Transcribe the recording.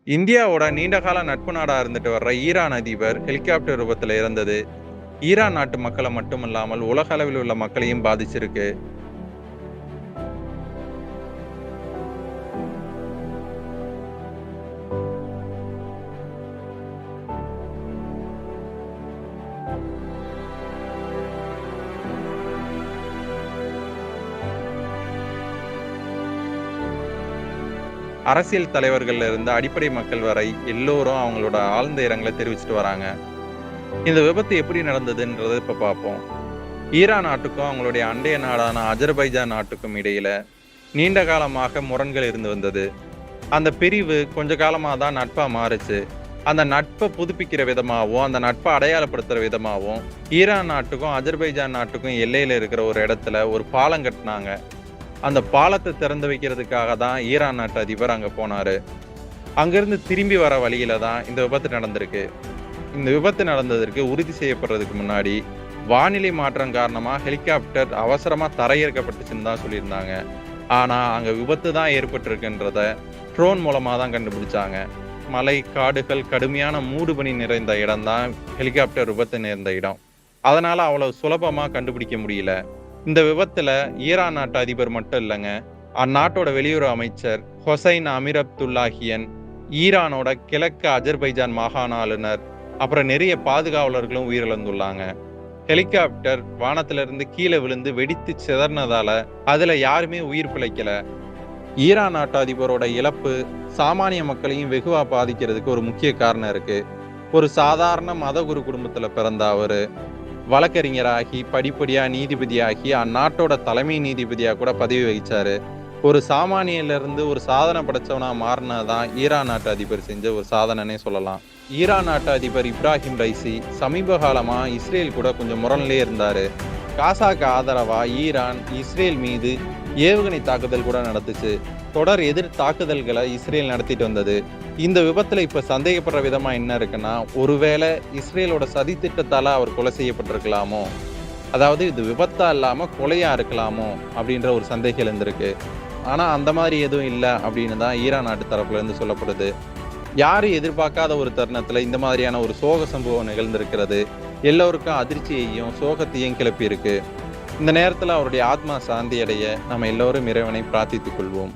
இந்தியாவோட நீண்டகால நட்பு நாடா இருந்துட்டு வர்ற ஈரான் அதிபர் ஹெலிகாப்டர் விபத்துல இறந்தது ஈரான் நாட்டு மக்களை மட்டுமில்லாமல் உலக அளவில் உள்ள மக்களையும் பாதிச்சிருக்கு. அரசியல் தலைவர்கள்ல இருந்து அடிப்படை மக்கள் வரை எல்லோரும் அவங்களோட ஆழ்ந்த இரங்கலை தெரிவிச்சிட்டு வராங்க. இந்த விபத்து எப்படி நடந்ததுன்றதை இப்ப பார்ப்போம். ஈரான் நாட்டுக்கும் அவங்களுடைய அண்டைய நாடான அஜர்பைஜான் நாட்டுக்கும் இடையில நீண்ட காலமாக முரண்கள் இருந்து வந்தது. அந்த பிரிவு கொஞ்ச காலமா தான் நட்பா மாறுச்சு. அந்த நட்பை புதுப்பிக்கிற விதமாகவும் அந்த நட்பை அடையாளப்படுத்துற விதமாகவும் ஈரான் நாட்டுக்கும் அஜர்பைஜான் நாட்டுக்கும் எல்லையில இருக்கிற ஒரு இடத்துல ஒரு பாலம் கட்டினாங்க. அந்த பாலத்தை திறந்து வைக்கிறதுக்காக தான் ஈரான் நாட்டு அதிபர் அங்க போனாரு. அங்கிருந்து திரும்பி வர வழியில தான் இந்த விபத்து நடந்திருக்கு. இந்த விபத்து நடந்ததற்கு உறுதி செய்யப்படுறதுக்கு முன்னாடி வானிலை மாற்றம் காரணமா ஹெலிகாப்டர் அவசரமா தரையிறக்கப்பட்டுச்சுன்னு தான் சொல்லியிருந்தாங்க. ஆனா அங்க விபத்து தான் ஏற்பட்டிருக்குன்றத ட்ரோன் மூலமா தான் கண்டுபிடிச்சாங்க. மலை, காடுகள், கடுமையான மூடுபனி நிறைந்த இடம் தான் ஹெலிகாப்டர் விபத்து நேர்ந்த இடம். அதனால அவ்வளவு சுலபமா கண்டுபிடிக்க முடியல. இந்த விபத்துல ஈரான் நாட்டு அதிபர் மட்டும் இல்லைங்க, அந்நாட்டோட வெளியுறவு அமைச்சர் ஹொசைன் அமீர் அப்துல்லாஹியன், ஈரானோட கிழக்கு அஜர்பைஜான் மாகாண ஆளுநர், அப்புறம் நிறைய பாதுகாவலர்களும் உயிரிழந்துள்ளாங்க. ஹெலிகாப்டர் வானத்திலிருந்து கீழே விழுந்து வெடித்து சிதறினதால அதுல யாருமே உயிர் பிழைக்கல. ஈரான் நாட்டு அதிபரோட இழப்பு சாமானிய மக்களையும் வெகுவா பாதிக்கிறதுக்கு ஒரு முக்கிய காரணம் இருக்கு. ஒரு சாதாரண மதகுரு குடும்பத்துல பிறந்த அவரு வழக்கறிஞராகி படிப்படியா நீதிபதியாகி அந்நாட்டோட தலைமை நீதிபதியா கூட பதவி வகிச்சாரு. ஒரு சாமானியில இருந்து ஒரு சாதனை படைச்சவனா மாறினதான் ஈரான் நாட்டு அதிபர் செஞ்ச ஒரு சாதனைனே சொல்லலாம். ஈரான் நாட்டு அதிபர் இப்ராஹிம் ரைசி சமீப காலமா இஸ்ரேல் கூட கொஞ்சம் முரண்லே இருந்தாரு. காசாக்கு ஆதரவா ஈரான் இஸ்ரேல் மீது ஏவுகணை தாக்குதல் கூட நடத்துச்சு. தொடர் எதிர் தாக்குதல்களை இஸ்ரேல் நடத்திட்டு வந்தது. இந்த விபத்துல இப்ப சந்தேகப்படுற விதமா என்ன இருக்குன்னா, ஒருவேளை இஸ்ரேலோட சதி திட்டத்தால அவர் கொலை செய்யப்பட்டிருக்கலாமோ, அதாவது இது விபத்தா இல்லாம கொலையா இருக்கலாமோ அப்படின்ற ஒரு சந்தேகம் இருந்திருக்கு. ஆனா அந்த மாதிரி எதுவும் இல்லை அப்படின்னு தான் ஈரான் நாட்டு தரப்புல இருந்து சொல்லப்படுது. யாரும் எதிர்பார்க்காத ஒரு தருணத்துல இந்த மாதிரியான ஒரு சோக சம்பவம் நிகழ்ந்திருக்கிறது எல்லோருக்கும் அதிர்ச்சியையும் சோகத்தையும் கிளப்பி இருக்கு. இந்த நேரத்துல அவருடைய ஆத்மா சாந்தி அடைய நம்ம எல்லோரும் இறைவனை பிரார்த்தித்துக் கொள்வோம்.